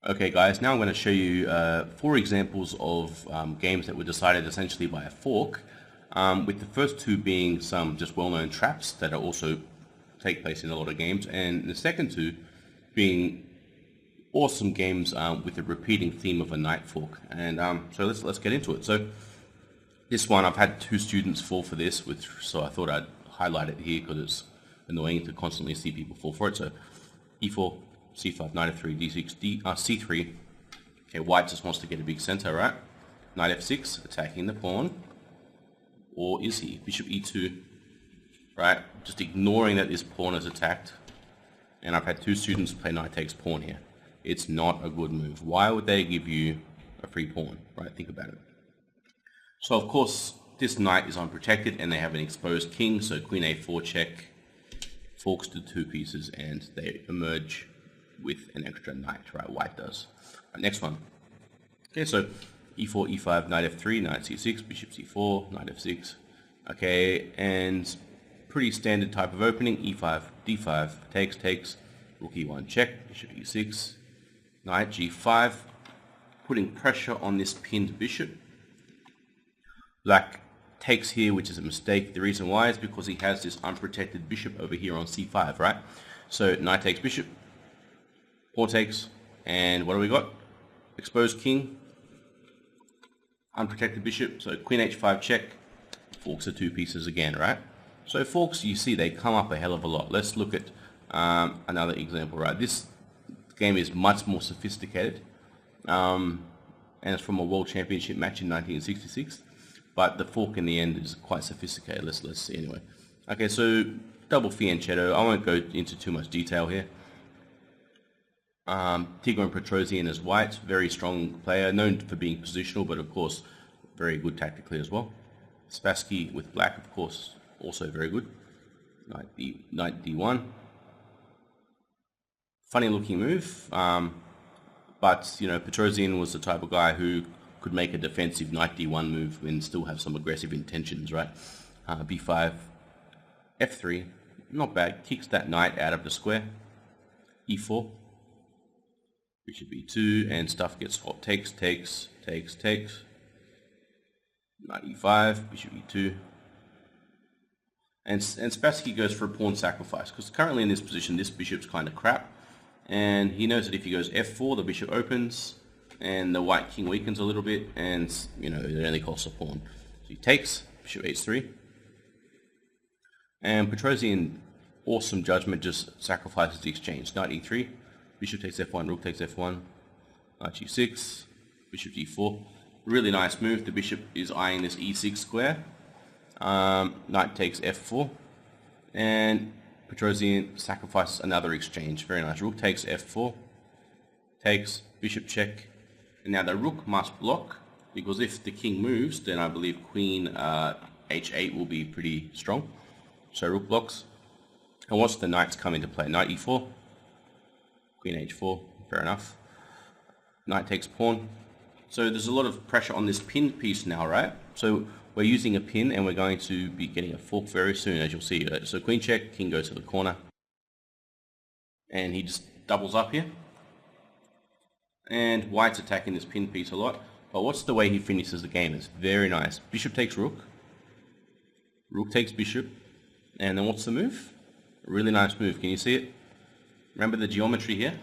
Okay guys, now I'm going to show you 4 examples of games that were decided essentially by a fork, with the first 2 being some just well-known traps that are also take place in a lot of games, and the second 2 being awesome games with a repeating theme of a knight fork. And so let's get into it. So this one, I've had 2 students fall for this, so I thought I'd highlight it here because it's annoying to constantly see people fall for it. So e4, c5, knight f3, d6, c3. Okay, white just wants to get a big center, right? Knight f6, attacking the pawn. Or is he? Bishop e2, right? Just ignoring that this pawn is attacked. And I've had 2 students play knight takes pawn here. It's not a good move. Why would they give you a free pawn, right? Think about it. So of course, this knight is unprotected and they have an exposed king, so queen a4 check, forks to 2 pieces, and they emerge with an extra knight, right? White does. Right, next one. Okay, so e4, e5, knight f3, knight c6, bishop c4, knight f6. Okay, and pretty standard type of opening. e5, d5, takes, rook e1 check, bishop e6, knight g5, putting pressure on this pinned bishop. Black takes here, which is a mistake. The reason why is because he has this unprotected bishop over here on c5, right? So knight takes bishop, pawn takes, and what do we got? Exposed king, unprotected bishop, so queen h5 check, forks are 2 pieces again, right? So forks, you see, they come up a hell of a lot. Let's look at another example, right? This game is much more sophisticated, and it's from a world championship match in 1966, but the fork in the end is quite sophisticated. Let's see anyway. Okay, so double fianchetto. I won't go into too much detail here. Tigran Petrosian is white, very strong player, known for being positional, but of course very good tactically as well. Spassky with black, of course, also very good. Knight d1. Funny looking move, but you know, Petrosian was the type of guy who could make a defensive knight d1 move and still have some aggressive intentions, right? b5, f3, not bad, kicks that knight out of the square. e4, bishop e2, and stuff gets hot. Takes. Knight e5, bishop e2. And Spassky goes for a pawn sacrifice, because currently in this position, this bishop's kind of crap. And he knows that if he goes f4, the bishop opens, and the white king weakens a little bit, and, you know, it only costs a pawn. So he takes, bishop h3. And Petrosian, awesome judgment, just sacrifices the exchange. Knight e3, bishop takes f1, rook takes f1, knight g6, bishop g4. Really nice move. The bishop is eyeing this e6 square. Knight takes f4, and Petrosian sacrifices another exchange. Very nice. Rook takes f4, takes, bishop check, and now the rook must block, because if the king moves, then I believe queen h8 will be pretty strong. So rook blocks. And once the knights come into play, knight e4, queen h4, fair enough. Knight takes pawn. So there's a lot of pressure on this pinned piece now, right? So we're using a pin, and we're going to be getting a fork very soon, as you'll see. So queen check, king goes to the corner, and he just doubles up here. And white's attacking this pin piece a lot, but what's the way he finishes the game? It's very nice. Bishop takes rook, rook takes bishop, and then what's the move? A really nice move. Can you see it? Remember the geometry here?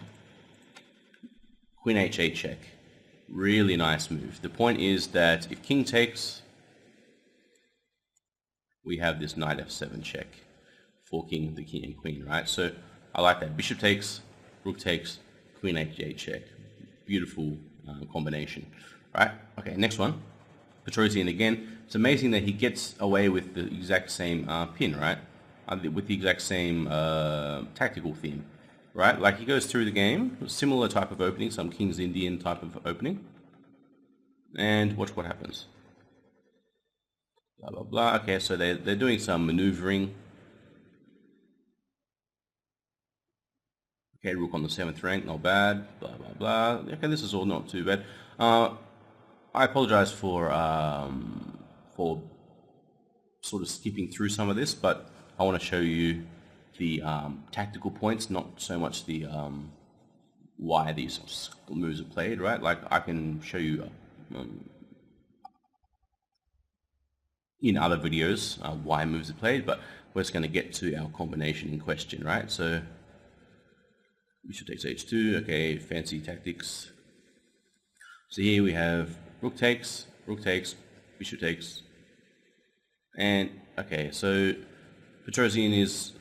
Queen h8 check. Really nice move. The point is that if king takes, we have this knight f7 check, forking the king and queen, right? So I like that. Bishop takes, rook takes, queen h8 check. Beautiful combination, right? Okay, next one. Petrosian again. It's amazing that he gets away with the exact same pin, right? With the exact same tactical theme, right? Like he goes through the game, similar type of opening, some King's Indian type of opening. And watch what happens. Blah, blah, blah. Okay, so they're doing some maneuvering. Okay, rook on the 7th rank, not bad. Blah, blah, blah. Okay, this is all not too bad. I apologize for sort of skipping through some of this, but I want to show you the tactical points, not so much the why these moves are played, right? Like I can show you in other videos why moves are played, but we're just going to get to our combination in question, right? So bishop takes h2, okay, fancy tactics. So here we have rook takes, bishop takes, and okay, so Petrosian is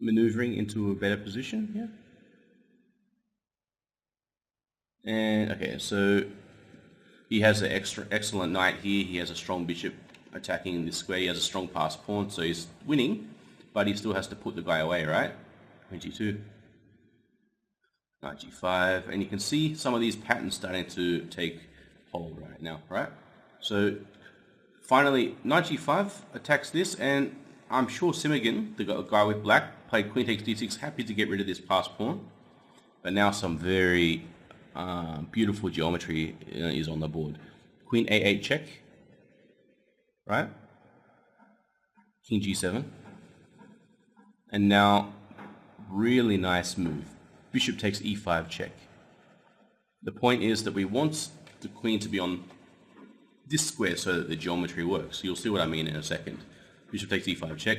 maneuvering into a better position here. And okay, so he has an excellent knight here. He has a strong bishop attacking this square. He has a strong passed pawn, so he's winning, but he still has to put the guy away, right? Queen g2, knight g5, and you can see some of these patterns starting to take hold right now, right? So finally, knight g5 attacks this, and I'm sure Simigan, the guy with black, played queen takes d6, happy to get rid of this passed pawn, but now some very beautiful geometry is on the board. Queen a8 check, right? King g7, and now really nice move. Bishop takes e5 check. The point is that we want the queen to be on this square so that the geometry works. You'll see what I mean in a second. Bishop takes e5 check,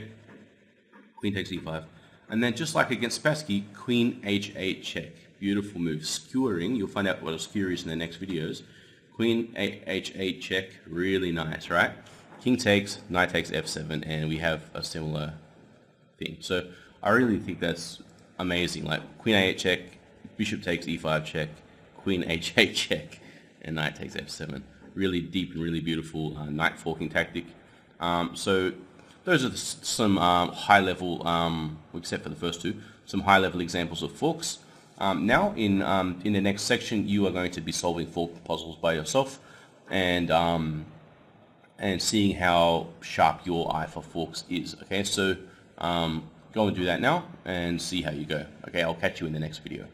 queen takes e5, and then just like against Spassky, queen h8 check. Beautiful move. Skewering, you'll find out what a skewer is in the next videos. Queen h8 check, really nice, right? King takes, knight takes f7, and we have a similar thing. So I really think that's amazing. Like queen a8 check, bishop takes e5 check, queen h8 check, and knight takes f7. Really deep and really beautiful knight forking tactic. So those are some high-level, except for the first two, some high-level examples of forks. Now, in the next section, you are going to be solving fork puzzles by yourself, and seeing how sharp your eye for forks is. Okay, so go and do that now, and see how you go. Okay, I'll catch you in the next video.